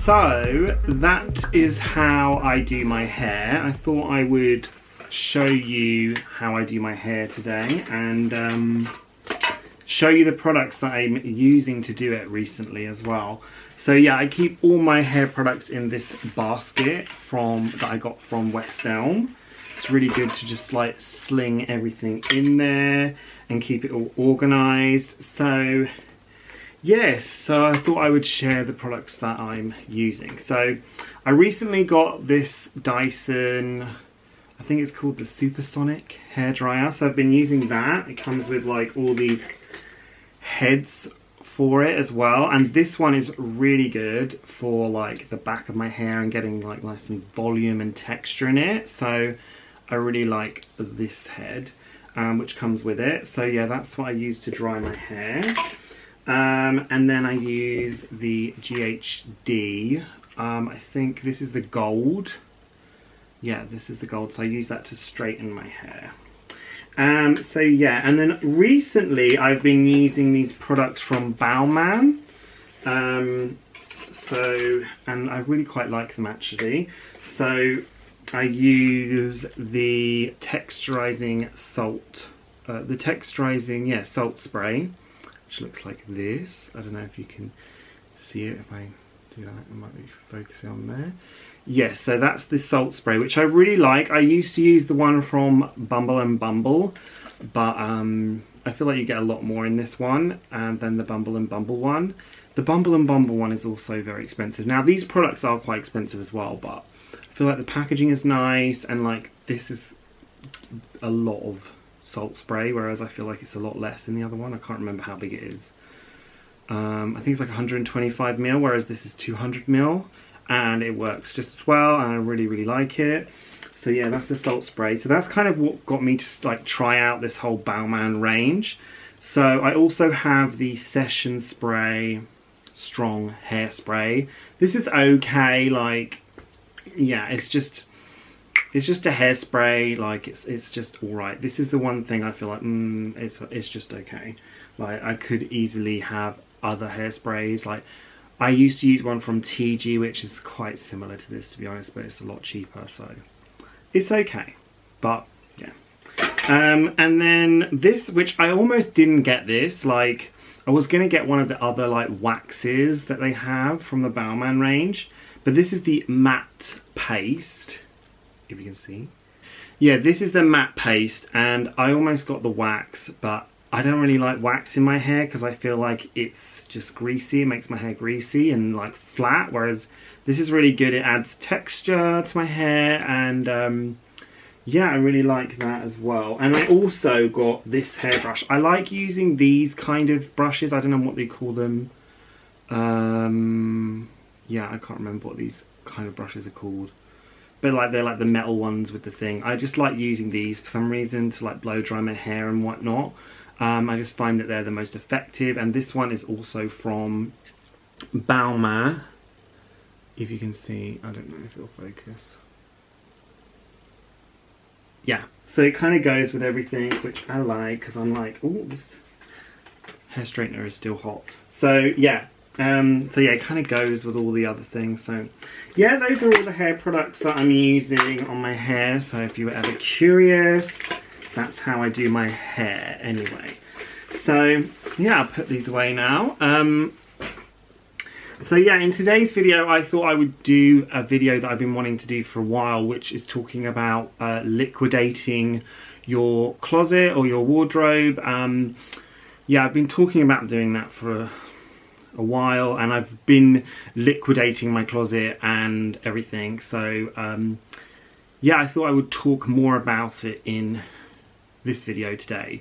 So that is how I do my hair. I thought I would show you how I do my hair today and show you the products that I'm using to do it recently as well. So yeah, I keep all my hair products in this basket that I got from West Elm. It's really good to just like sling everything in there and keep it all organized. So yes, so I thought I would share the products that I'm using. So I recently got this Dyson, I think it's called the Supersonic hairdryer. So I've been using that. It comes with like all these heads for it as well. And this one is really good for like the back of my hair and getting like nice and volume and texture in it. So I really like this head, which comes with it. So yeah, that's what I use to dry my hair. And then I use the GHD. I think this is the gold. Yeah, this is the gold. So I use that to straighten my hair. So yeah, and then recently I've been using these products from Bauman. And I really quite like them actually. So I use the texturizing salt, salt spray, which looks like this. I don't know if you can see it. If I do that, it might be focusing on there. Yes, so that's the salt spray, which I really like. I used to use the one from Bumble and Bumble, but I feel like you get a lot more in this one than the Bumble and Bumble one. The Bumble and Bumble one is also very expensive. Now, these products are quite expensive as well, but I feel like the packaging is nice, and like this is a lot of salt spray, whereas I feel like it's a lot less in the other one. I can't remember how big it is. I think it's like 125 ml, whereas this is 200 ml, and it works just as well, and I really like it. So yeah, that's the salt spray. So that's kind of what got me to like try out this whole Bauman range. So I also have the Session Spray Strong Hairspray. This is okay, like, yeah, it's just a hairspray, like it's just alright. This is the one thing I feel like, it's just okay. Like, I could easily have other hairsprays. Like, I used to use one from TG, which is quite similar to this, to be honest, but it's a lot cheaper, so it's okay. But yeah. And then this, which I almost didn't get this, like, I was gonna get one of the other like waxes that they have from the Bauman range, but this is the matte paste, if you can see. Yeah, this is the matte paste, and I almost got the wax, but I don't really like wax in my hair because I feel like it's just greasy. It makes my hair greasy and like flat, whereas this is really good. It adds texture to my hair, and yeah, I really like that as well. And I also got this hairbrush. I like using these kind of brushes. I don't know what they call them. Yeah, I can't remember what these kind of brushes are called. But like, they're like the metal ones with the thing. I just like using these for some reason to like blow dry my hair and whatnot. I just find that they're the most effective. And this one is also from Bauman. If you can see, I don't know if it'll focus. Yeah, so it kind of goes with everything, which I like, because I'm like, oh, this hair straightener is still hot. So yeah, it kind of goes with all the other things. So yeah, those are all the hair products that I'm using on my hair. So if you were ever curious, that's how I do my hair anyway. So yeah, I'll put these away now. So yeah, in today's video, I thought I would do a video that I've been wanting to do for a while, which is talking about liquidating your closet or your wardrobe. Yeah, I've been talking about doing that for a while, and I've been liquidating my closet and everything. So yeah, I thought I would talk more about it in this video today.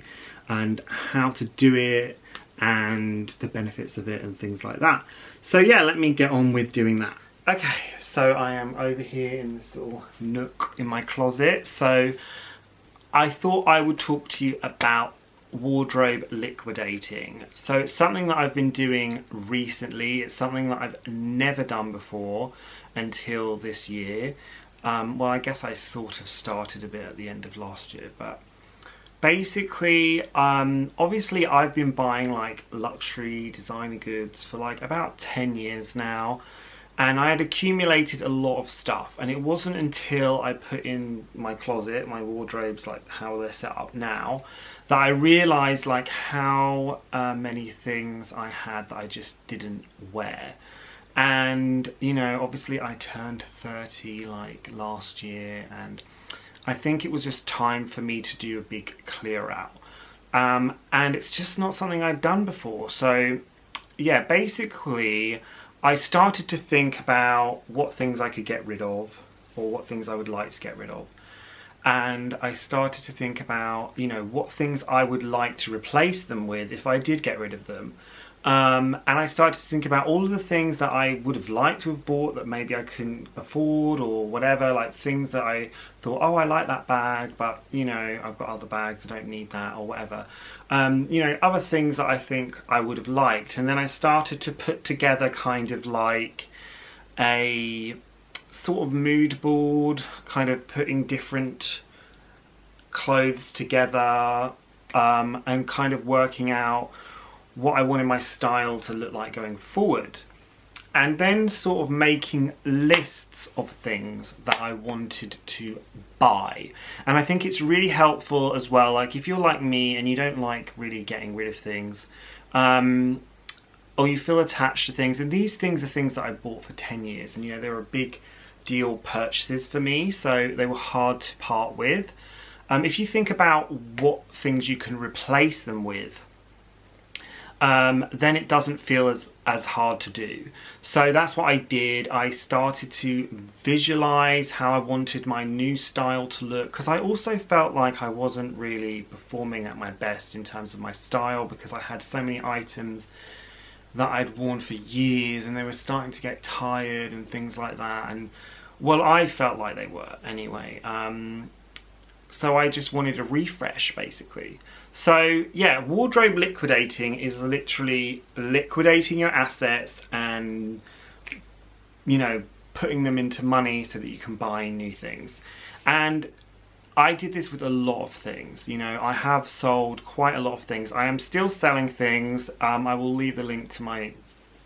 and how to do it and the benefits of it and things like that. So yeah, let me get on with doing that. Okay, so I am over here in this little nook in my closet. So I thought I would talk to you about wardrobe liquidating. So it's something that I've been doing recently. It's something that I've never done before until this year. Well, I guess I sort of started a bit at the end of last year, but basically, obviously I've been buying like luxury designer goods for like about 10 years now, and I had accumulated a lot of stuff, and it wasn't until I put in my closet, my wardrobes, like how they're set up now, that I realised like how many things I had that I just didn't wear. And you know, obviously I turned 30 like last year, and I think it was just time for me to do a big clear out. And it's just not something I'd done before. So yeah, basically I started to think about what things I could get rid of, or what things I would like to get rid of. And I started to think about, you know, what things I would like to replace them with if I did get rid of them. And I started to think about all of the things that I would have liked to have bought that maybe I couldn't afford or whatever, like things that I thought, oh, I like that bag, but you know, I've got other bags, I don't need that, or whatever. You know, other things that I think I would have liked. And then I started to put together kind of like a sort of mood board, kind of putting different clothes together, and kind of working out what I wanted my style to look like going forward, and then sort of making lists of things that I wanted to buy. And I think it's really helpful as well, like if you're like me and you don't like really getting rid of things, or you feel attached to things, and these things are things that I bought for 10 years, and you know, they were big deal purchases for me, so they were hard to part with. If you think about what things you can replace them with, then it doesn't feel as hard to do. So that's what I did. I started to visualize how I wanted my new style to look, because I also felt like I wasn't really performing at my best in terms of my style, because I had so many items that I'd worn for years and they were starting to get tired and things like that. And well, I felt like they were anyway. So I just wanted a refresh, basically. So yeah, wardrobe liquidating is literally liquidating your assets and, you know, putting them into money so that you can buy new things. And I did this with a lot of things. You know, I have sold quite a lot of things. I am still selling things. I will leave the link to my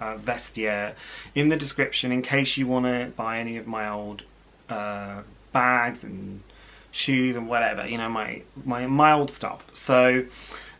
vestiaire in the description in case you want to buy any of my old bags and shoes and whatever, you know, my old stuff. So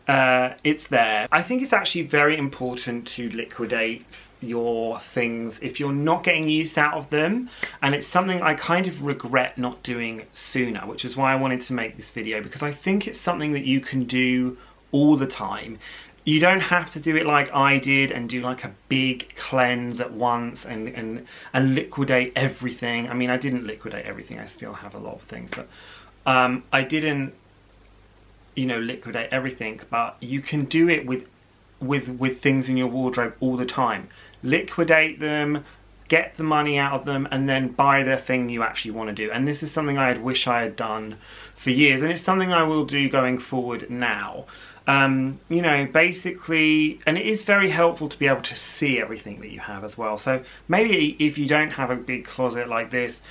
it's there. I think it's actually very important to liquidate your things if you're not getting use out of them, and it's something I kind of regret not doing sooner, which is why I wanted to make this video, because I think it's something that you can do all the time. You don't have to do it like I did and do like a big cleanse at once and liquidate everything. I mean, I didn't liquidate everything, I still have a lot of things, but I didn't, you know, liquidate everything. But you can do it with things in your wardrobe all the time. Liquidate them, get the money out of them, and then buy the thing you actually want to do. And this is something I wish I had done for years, and it's something I will do going forward now. You know, basically, and it is very helpful to be able to see everything that you have as well. So maybe if you don't have a big closet like this,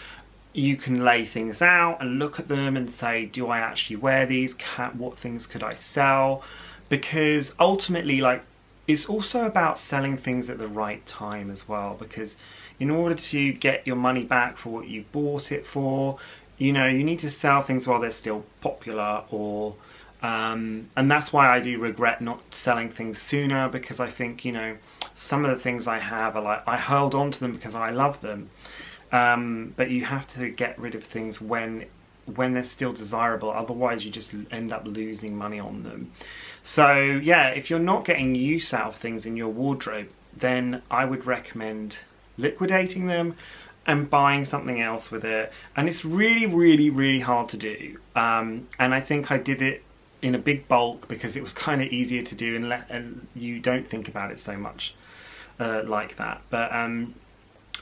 you can lay things out and look at them and say, do I actually wear these? What things could I sell? Because ultimately, like, it's also about selling things at the right time as well, because in order to get your money back for what you bought it for, you know, you need to sell things while they're still popular, or and that's why I do regret not selling things sooner, because I think, you know, some of the things I have are like, I held on to them because I love them, but you have to get rid of things when they're still desirable, otherwise you just end up losing money on them. So yeah, if you're not getting use out of things in your wardrobe, then I would recommend liquidating them and buying something else with it. And it's really, really, really hard to do, and I think I did it in a big bulk because it was kind of easier to do, and you don't think about it so much like that. But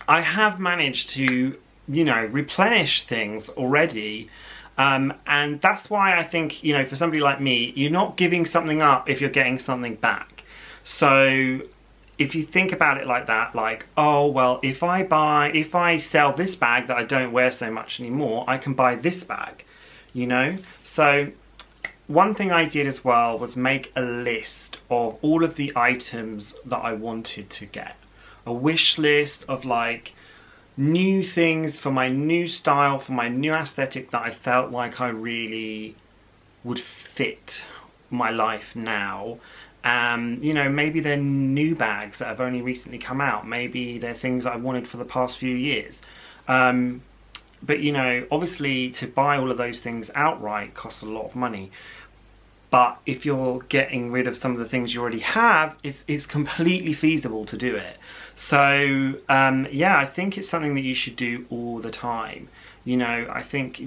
I have managed to, you know, replenish things already. And that's why I think, you know, for somebody like me, you're not giving something up if you're getting something back. So if you think about it like that, like, oh, well, if I sell this bag that I don't wear so much anymore, I can buy this bag, you know? So one thing I did as well was make a list of all of the items that I wanted to get. A wish list of like new things for my new style, for my new aesthetic that I felt like I really would fit my life now. You know, maybe they're new bags that have only recently come out. Maybe they're things that I wanted for the past few years. But you know, obviously to buy all of those things outright costs a lot of money. But if you're getting rid of some of the things you already have, it's completely feasible to do it. So yeah, I think it's something that you should do all the time. You know, I think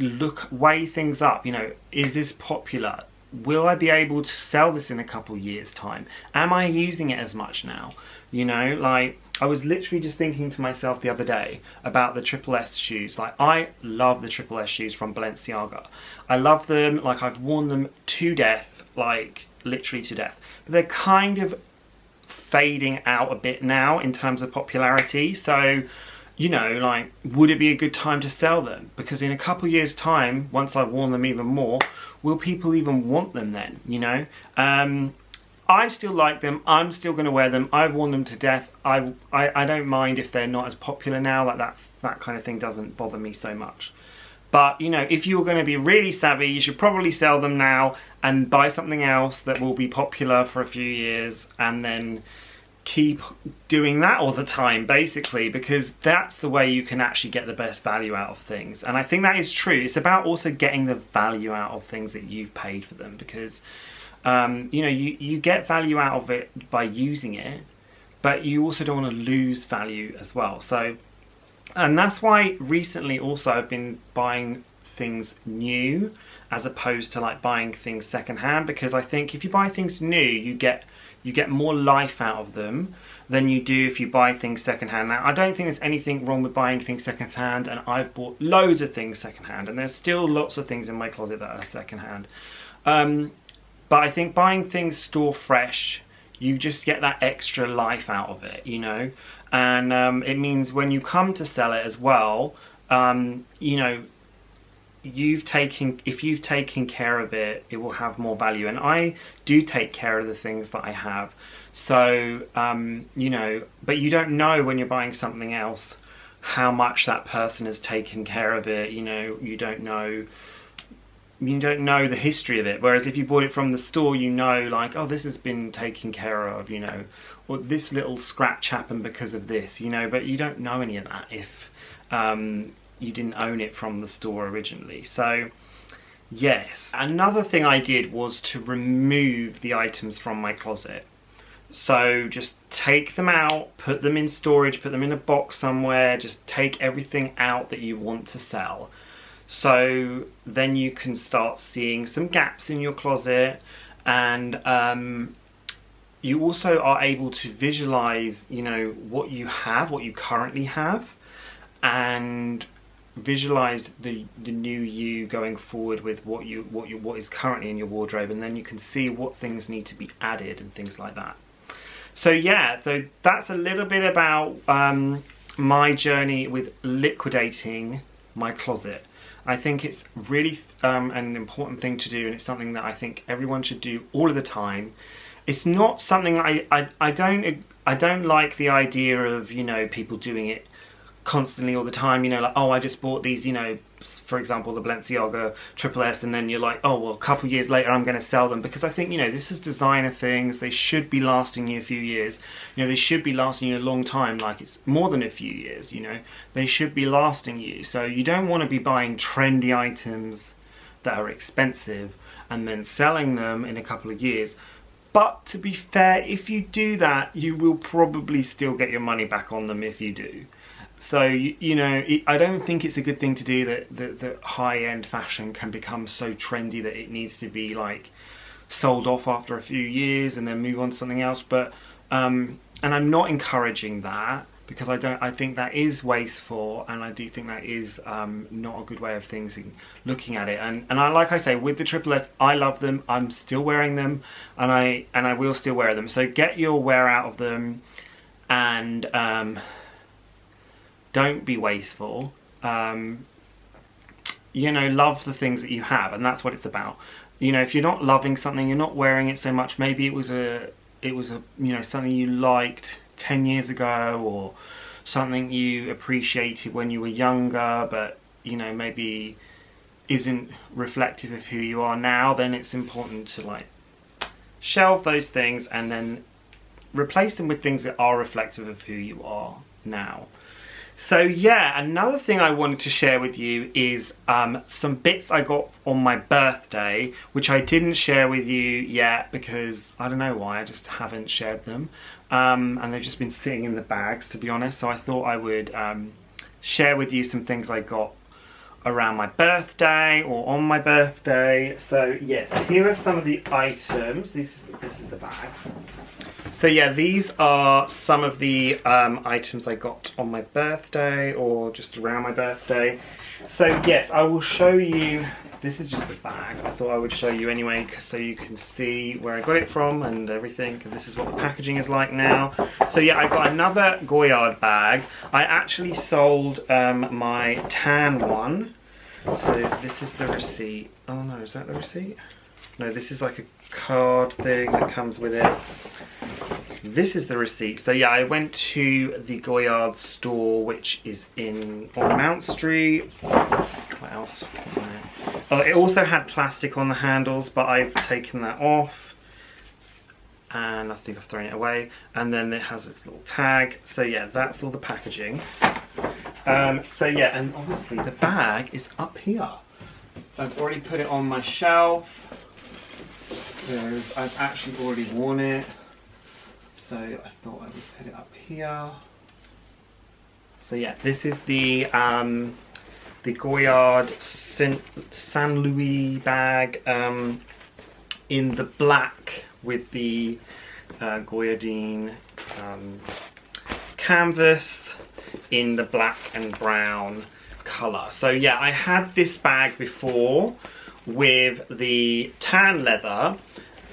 weigh things up. You know, is this popular? Will I be able to sell this in a couple years' time? Am I using it as much now? You know, like I was literally just thinking to myself the other day about the Triple S shoes. Like, I love the Triple S shoes from Balenciaga. I love them. Like, I've worn them to death, like literally to death. But they're kind of fading out a bit now in terms of popularity. So, you know, like, would it be a good time to sell them? Because in a couple years' time, once I've worn them even more, will people even want them then, you know? I still like them. I'm still going to wear them. I've worn them to death. I don't mind if they're not as popular now. Like, that kind of thing doesn't bother me so much. But, you know, if you were going to be really savvy, you should probably sell them now and buy something else that will be popular for a few years, and then keep doing that all the time, basically, because that's the way you can actually get the best value out of things. And I think that is true. It's about also getting the value out of things that you've paid for them, because you know, you get value out of it by using it, but you also don't want to lose value as well. So, and that's why recently also I've been buying things new as opposed to like buying things secondhand, because I think if you buy things new, you get more life out of them than you do if you buy things secondhand. Now, I don't think there's anything wrong with buying things secondhand, and I've bought loads of things secondhand, and there's still lots of things in my closet that are secondhand. But I think buying things store fresh, you just get that extra life out of it, you know? And it means when you come to sell it as well, you know, if you've taken care of it, it will have more value. And I do take care of the things that I have. So, you know, but you don't know when you're buying something else how much that person has taken care of it. You know, you don't know the history of it. Whereas if you bought it from the store, you know, like, oh, this has been taken care of, you know, or this little scratch happened because of this, you know, but you don't know any of that if you didn't own it from the store originally. So yes, another thing I did was to remove the items from my closet. So just take them out, put them in storage, put them in a box somewhere, just take everything out that you want to sell. So then you can start seeing some gaps in your closet, and you also are able to visualize, you know, what you have, what you currently have, and visualize the new you going forward with what is currently in your wardrobe, and then you can see what things need to be added and things like that. So yeah, so that's a little bit about my journey with liquidating my closet. I think it's really an important thing to do, and it's something that I think everyone should do all of the time. It's not something I don't like the idea of, you know, people doing it constantly all the time, you know, like, oh, I just bought these, you know, for example, the Balenciaga Triple S, and then you're like, oh, well, a couple years later I'm going to sell them, because I think, you know, this is designer things. They should be lasting you a few years. You know, they should be lasting you a long time, like it's more than a few years, you know. They should be lasting you. So you don't want to be buying trendy items that are expensive and then selling them in a couple of years. But to be fair, if you do that, you will probably still get your money back on them if you do. So, you know, I don't think it's a good thing to do that high-end fashion can become so trendy that it needs to be, like, sold off after a few years and then move on to something else. But and I'm not encouraging that, because I think that is wasteful, and I do think that is not a good way of things in looking at it. And I, like I say, with the Triple S, I love them. I'm still wearing them, and I will still wear them. So get your wear out of them, and don't be wasteful. You know, love the things that you have, and that's what it's about. You know, if you're not loving something, you're not wearing it so much. Maybe it was a you know, something you liked 10 years ago, or something you appreciated when you were younger, but you know, maybe isn't reflective of who you are now. Then it's important to like shelve those things and then replace them with things that are reflective of who you are now. So yeah, another thing I wanted to share with you is some bits I got on my birthday, which I didn't share with you yet because I don't know why, I just haven't shared them. And they've just been sitting in the bags, to be honest. So I thought I would share with you some things I got around my birthday or on my birthday. So yes, here are some of the items. This is the bags. So yeah, these are some of the items I got on my birthday or just around my birthday. So yes, I will show you. This is just a bag. I thought I would show you anyway, so you can see where I got it from and everything. And this is what the packaging is like now. So yeah, I got another Goyard bag. I actually sold my tan one. So this is the receipt. Oh no, is that the receipt? No, this is like a card thing that comes with it. This is the receipt. So yeah, I went to the Goyard store, which is on Mount Street. What else? Oh, it also had plastic on the handles, but I've taken that off, and I think I've thrown it away. And then it has its little tag. So yeah, that's all the packaging. So yeah, and obviously the bag is up here. I've already put it on my shelf because I've actually already worn it. So I thought I would put it up here. So yeah, this is the Goyard Saint Louis bag in the black with the Goyardine canvas in the black and brown colour. So yeah, I had this bag before with the tan leather,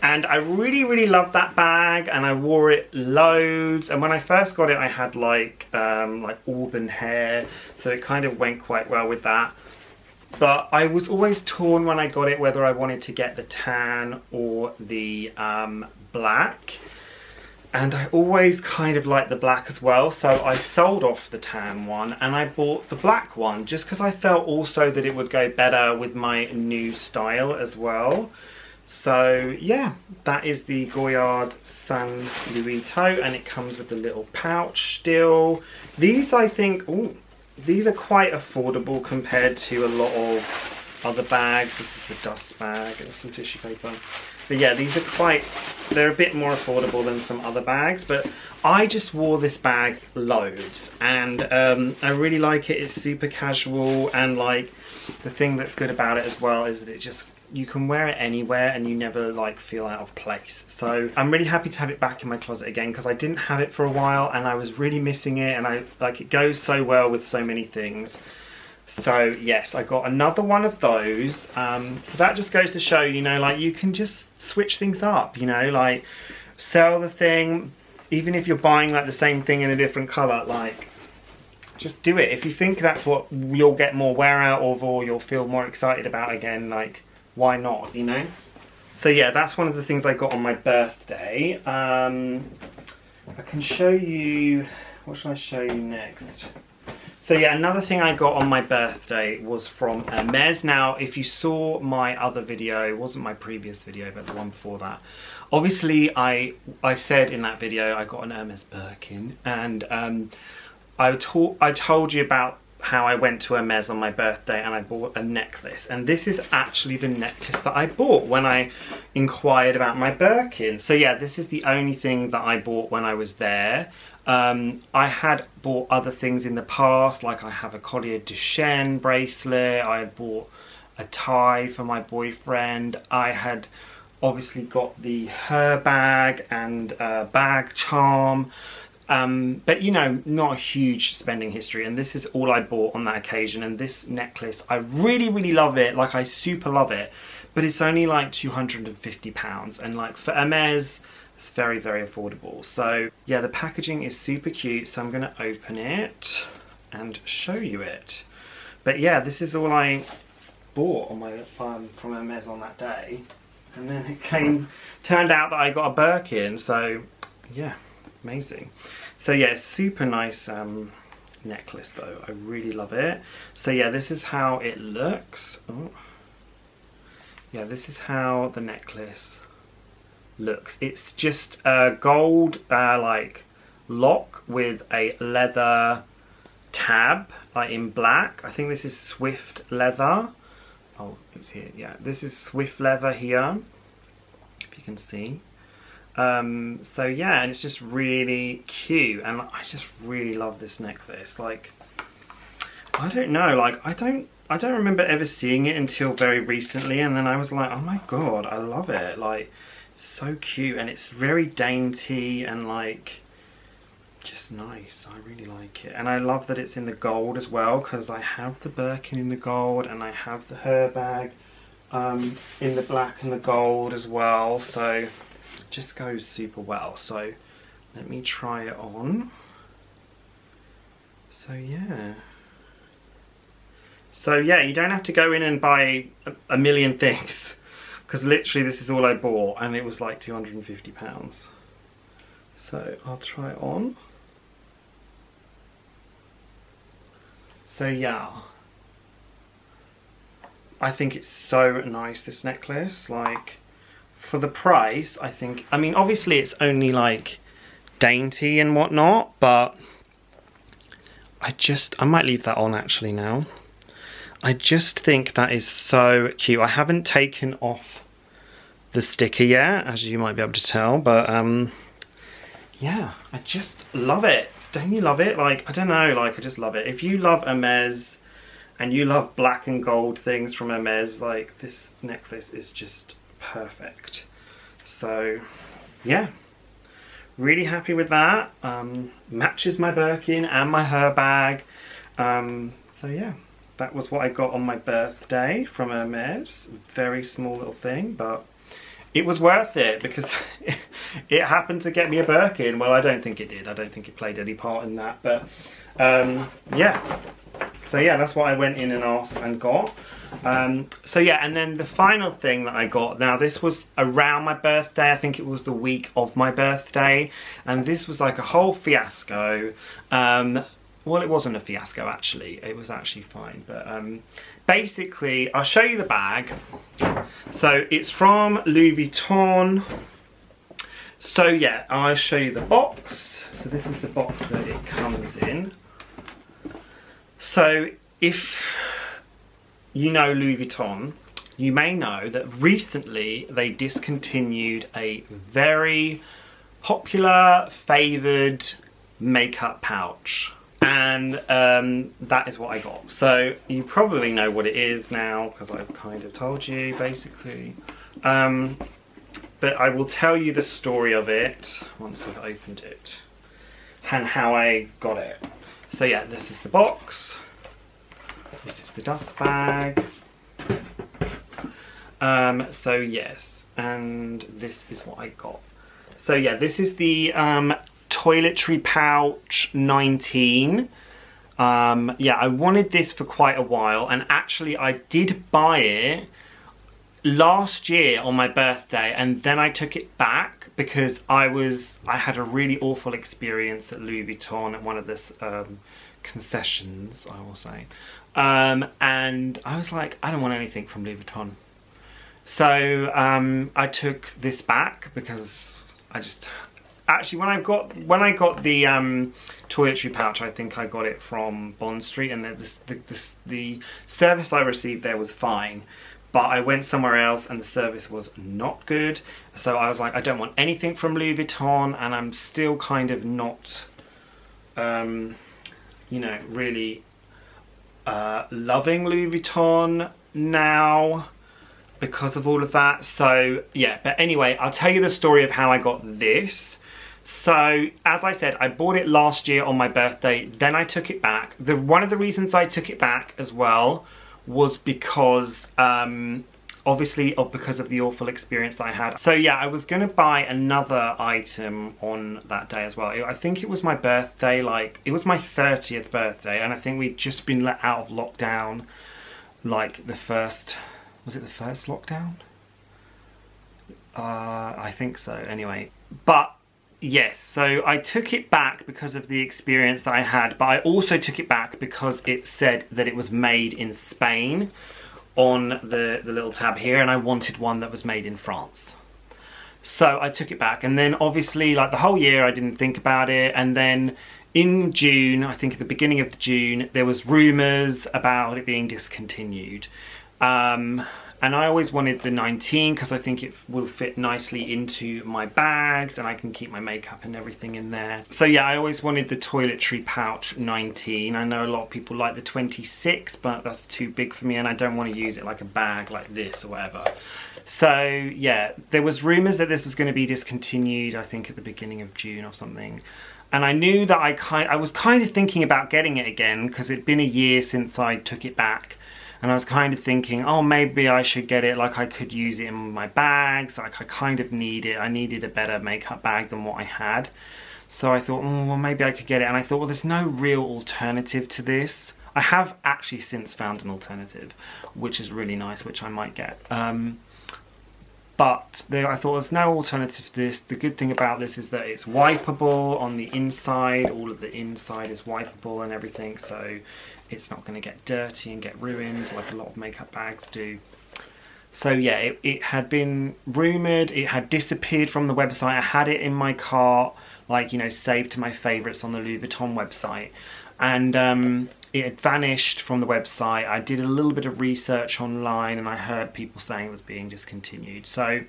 and I really loved that bag, and I wore it loads. And when I first got it, I had like auburn hair, so it kind of went quite well with that. But I was always torn when I got it whether I wanted to get the tan or the black. And I always kind of liked the black as well, so I sold off the tan one and I bought the black one just because I felt also that it would go better with my new style as well. So yeah, that is the Goyard Saint Louis tote, and it comes with the little pouch still. These, I think, ooh, these are quite affordable compared to a lot of other bags. This is the dust bag and some tissue paper. But yeah, these are they're a bit more affordable than some other bags, but I just wore this bag loads, and I really like it. It's super casual, and like the thing that's good about it as well is that you can wear it anywhere and you never like feel out of place. So I'm really happy to have it back in my closet again, because I didn't have it for a while and I was really missing it, and it goes so well with so many things. So yes, I got another one of those. So that just goes to show, you know, like you can just switch things up, you know, like sell the thing, even if you're buying like the same thing in a different colour, like just do it. If you think that's what you'll get more wear out of, or you'll feel more excited about again, like why not, you know? So yeah, that's one of the things I got on my birthday. I can show you, what should I show you next? So yeah, another thing I got on my birthday was from Hermes. Now, if you saw my other video, it wasn't my previous video, but the one before that. Obviously, I said in that video I got an Hermes Birkin, and I told you about how I went to Hermes on my birthday and I bought a necklace. And this is actually the necklace that I bought when I inquired about my Birkin. So yeah, this is the only thing that I bought when I was there. I had bought other things in the past, like I have a Collier de Chêne bracelet, I had bought a tie for my boyfriend, I had obviously got the her bag and bag charm. But you know, not a huge spending history, and this is all I bought on that occasion. And this necklace, I really love it, like I super love it, but it's only like £250, and like for Hermes it's very affordable. So yeah, the packaging is super cute, so I'm gonna open it and show you it. But yeah, this is all I bought on my from Hermes on that day, and then it turned out that I got a Birkin, so yeah. Amazing. So yeah, super nice necklace though. I really love it. So yeah, this is how it looks. Oh. Yeah, this is how the necklace looks. It's just a gold like lock with a leather tab, like in black. I think this is Swift leather. Oh, it's here. Yeah, this is Swift leather here, if you can see. So yeah, and it's just really cute, and I just really love this necklace. Like, I don't know, like I don't remember ever seeing it until very recently, and then I was like, oh my god, I love it. Like, so cute, and it's very dainty and like just nice. I really like it, and I love that it's in the gold as well, because I have the Birkin in the gold and I have the her bag in the black and the gold as well, so just goes super well. So let me try it on. So yeah, you don't have to go in and buy a million things, because literally this is all I bought and it was like £250. So I'll try it on. So yeah, I think it's so nice, this necklace. Like, for the price, I think, I mean, obviously it's only like dainty and whatnot, but I might leave that on actually now. I just think that is so cute. I haven't taken off the sticker yet, as you might be able to tell, but yeah, I just love it. Don't you love it? Like, I don't know, like I just love it. If you love Hermes and you love black and gold things from Hermes, like this necklace is just perfect. So yeah, really happy with that. Matches my Birkin and my her bag. So yeah, that was what I got on my birthday from Hermes. Very small little thing, but it was worth it, because it happened to get me a Birkin. Well, I don't think it did. I don't think it played any part in that, but yeah. So yeah, that's what I went in and asked and got. So yeah, and then the final thing that I got, now this was around my birthday, I think it was the week of my birthday, and this was like a whole fiasco. Well, it wasn't a fiasco actually, it was actually fine, but basically, I'll show you the bag. So it's from Louis Vuitton. So yeah, I'll show you the box. So this is the box that it comes in. So if you know Louis Vuitton, you may know that recently they discontinued a very popular, favoured makeup pouch. And that is what I got. So you probably know what it is now, because I've kind of told you basically. But I will tell you the story of it once I've opened it and how I got it. So yeah, this is the box. This is the dust bag. So yes, and this is what I got. So yeah, this is the toiletry pouch 19. Yeah, I wanted this for quite a while, and actually I did buy it last year on my birthday, and then I took it back because I had a really awful experience at Louis Vuitton at one of the concessions, I will say, and I was like, I don't want anything from Louis Vuitton. So I took this back because I just actually when I got the toiletry pouch, I think I got it from Bond Street, and the service I received there was fine. But I went somewhere else and the service was not good. So I was like, I don't want anything from Louis Vuitton, and I'm still kind of not, you know, really loving Louis Vuitton now, because of all of that. So yeah, but anyway, I'll tell you the story of how I got this. So as I said, I bought it last year on my birthday, then I took it back. One of the reasons I took it back as well was because obviously because of the awful experience that I had. So yeah, I was gonna buy another item on that day as well. I think it was my birthday, like it was my 30th birthday, and I think we'd just been let out of lockdown, like the first, was it the first lockdown? I think so, anyway. But yes, so I took it back because of the experience that I had, but I also took it back because it said that it was made in Spain on the little tab here, and I wanted one that was made in France. So I took it back, and then obviously like the whole year I didn't think about it, and then in June, I think at the beginning of June, there was rumours about it being discontinued. And I always wanted the 19 because I think it will fit nicely into my bags and I can keep my makeup and everything in there. So yeah, I always wanted the toiletry pouch 19. I know a lot of people like the 26, but that's too big for me and I don't want to use it like a bag like this or whatever. So yeah, there was rumours that this was going to be discontinued, I think at the beginning of June or something. And I knew that I was kind of thinking about getting it again because it'd been a year since I took it back. And I was kind of thinking, oh, maybe I should get it, like I could use it in my bags, like I kind of need it. I needed a better makeup bag than what I had. So I thought, oh, well, maybe I could get it. And I thought, well, there's no real alternative to this. I have actually since found an alternative, which is really nice, which I might get. But I thought there's no alternative to this. The good thing about this is that it's wipeable on the inside. All of the inside is wipeable and everything, so it's not going to get dirty and get ruined like a lot of makeup bags do. So yeah, it had been rumoured, it had disappeared from the website. I had it in my cart, like, you know, saved to my favourites on the Louis Vuitton website. And it had vanished from the website. I did a little bit of research online and I heard people saying it was being discontinued. So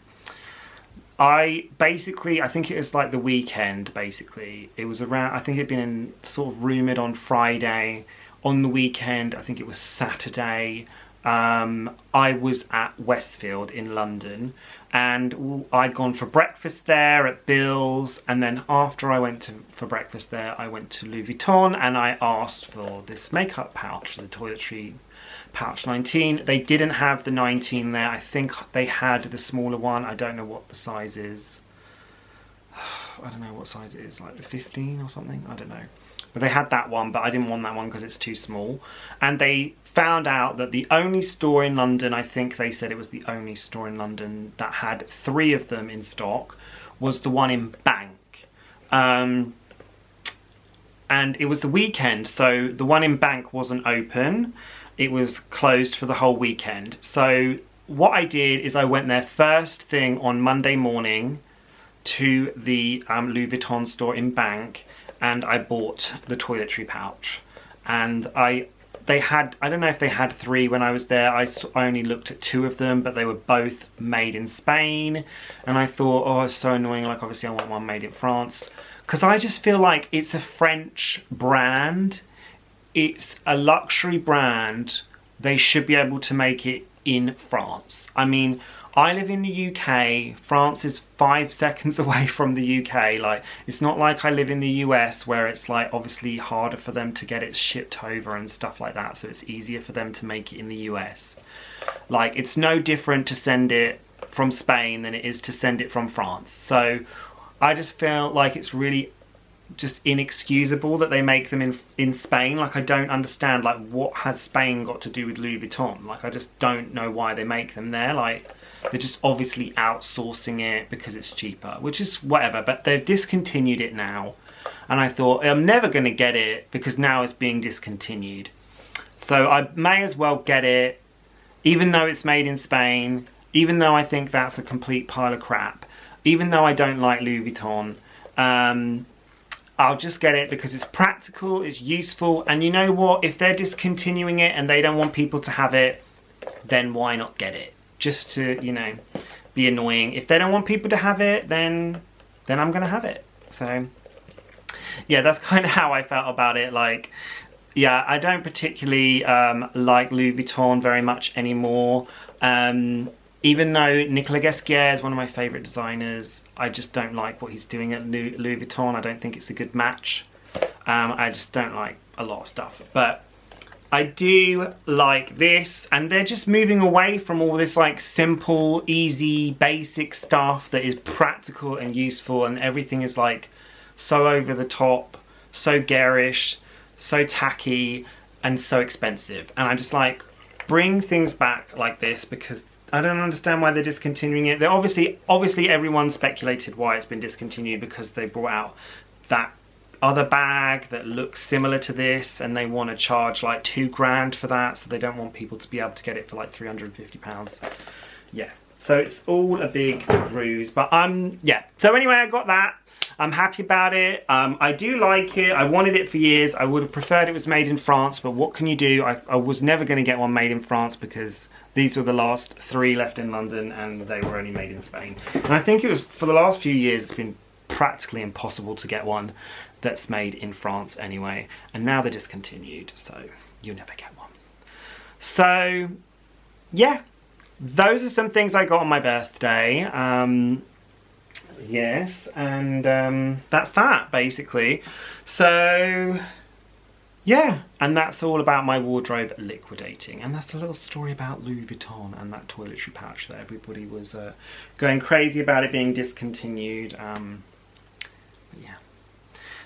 I think it was like the weekend, basically. It was around, I think it had been sort of rumoured on Friday. On the weekend, I think it was Saturday, I was at Westfield in London and I'd gone for breakfast there at Bill's, and then after I went for breakfast there, I went to Louis Vuitton and I asked for this makeup pouch, the toiletry pouch 19. They didn't have the 19 there. I think they had the smaller one. I don't know what the size is. I don't know what size it is, like the 15 or something, I don't know. But they had that one, but I didn't want that one because it's too small. And they found out that the only store in London, I think they said it was the only store in London that had 3 of them in stock, was the one in Bank. And it was the weekend, so the one in Bank wasn't open. It was closed for the whole weekend. So what I did is I went there first thing on Monday morning to the Louis Vuitton store in Bank, and I bought the toiletry pouch. And I don't know if they had 3 when I was there. I only looked at 2 of them, but they were both made in Spain. And I thought, oh, it's so annoying, like obviously I want one made in France. Because I just feel like it's a French brand. It's a luxury brand. They should be able to make it in France. I mean, I live in the UK. France is 5 seconds away from the UK. Like, it's not like I live in the US where it's like obviously harder for them to get it shipped over and stuff like that. So it's easier for them to make it in the US. Like, it's no different to send it from Spain than it is to send it from France. So I just feel like it's really just inexcusable that they make them in Spain. Like, I don't understand, like, what has Spain got to do with Louis Vuitton? Like, I just don't know why they make them there. Like, they're just obviously outsourcing it because it's cheaper, which is whatever, but they've discontinued it now. And I thought, I'm never going to get it because now it's being discontinued. So I may as well get it, even though it's made in Spain, even though I think that's a complete pile of crap, even though I don't like Louis Vuitton. I'll just get it because it's practical, it's useful, and you know what? If they're discontinuing it and they don't want people to have it, then why not get it? Just to, you know, be annoying. If they don't want people to have it, then I'm gonna have it. So yeah, that's kind of how I felt about it. Like, yeah, I don't particularly like Louis Vuitton very much anymore. even though Nicolas Ghesquière is one of my favourite designers, I just don't like what he's doing at Louis Vuitton. I don't think it's a good match. I just don't like a lot of stuff. But I do like this, and they're just moving away from all this like simple, easy, basic stuff that is practical and useful, and everything is like so over the top, so garish, so tacky, and so expensive. And I'm just like, bring things back like this, because I don't understand why they're discontinuing it. They're obviously everyone speculated why it's been discontinued, because they brought out that other bag that looks similar to this, and they want to charge like £2,000 for that, so they don't want people to be able to get it for like £350. Yeah, so it's all a big ruse. But yeah, so anyway, I got that. I'm happy about it. I do like it. I wanted it for years. I would have preferred it was made in France, but what can you do? I was never going to get one made in France, because these were the last 3 left in London, and they were only made in Spain. And I think it was, for the last few years, it's been practically impossible to get one that's made in France anyway. And now they're discontinued, so you'll never get one. So, yeah, those are some things I got on my birthday. Yes, and that's that, basically. So, yeah, and that's all about my wardrobe liquidating. And that's a little story about Louis Vuitton and that toiletry pouch that everybody was going crazy about it being discontinued. Yeah.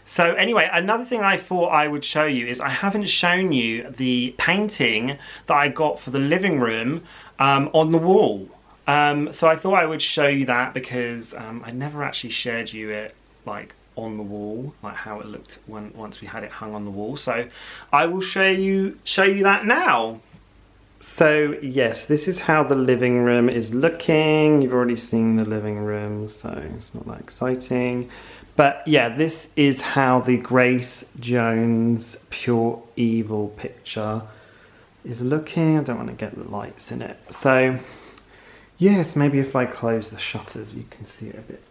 So anyway, another thing I thought I would show you is I haven't shown you the painting that I got for the living room on the wall. So I thought I would show you that, because I never actually shared you it like on the wall, like how it looked once we had it hung on the wall. So I will show you that now. So yes, this is how the living room is looking. You've already seen the living room, so it's not that exciting. But yeah, this is how the Grace Jones Pure Evil picture is looking. I don't want to get the lights in it. So yes, maybe if I close the shutters you can see it a bit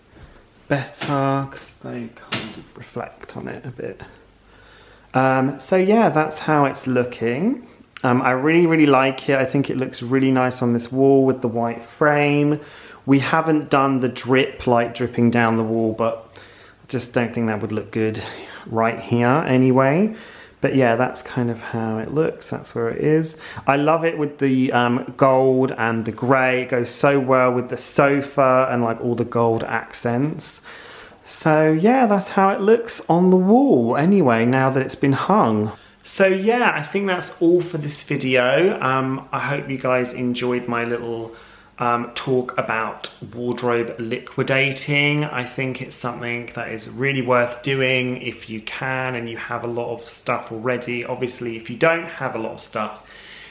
better, because they kind of reflect on it a bit. So yeah, that's how it's looking. I really like it. I think it looks really nice on this wall with the white frame. We haven't done the drip, light dripping down the wall, but I just don't think that would look good right here anyway. But yeah, that's kind of how it looks. That's where it is. I love it with the gold and the grey. It goes so well with the sofa and like all the gold accents. So yeah, that's how it looks on the wall anyway, now that it's been hung. So yeah, I think that's all for this video. I hope you guys enjoyed my little talk about wardrobe liquidating. I think it's something that is really worth doing if you can and you have a lot of stuff already. Obviously, if you don't have a lot of stuff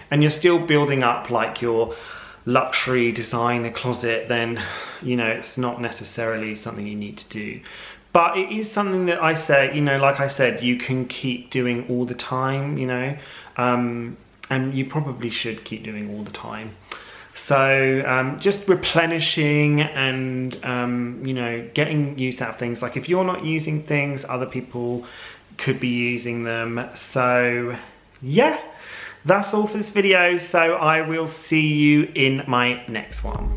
and you're still building up like your luxury designer closet, then you know it's not necessarily something you need to do. But it is something that I say, you know, like I said, you can keep doing all the time, you know, and you probably should keep doing all the time. So just replenishing and, you know, getting use out of things. Like if you're not using things, other people could be using them. So yeah, that's all for this video. So I will see you in my next one.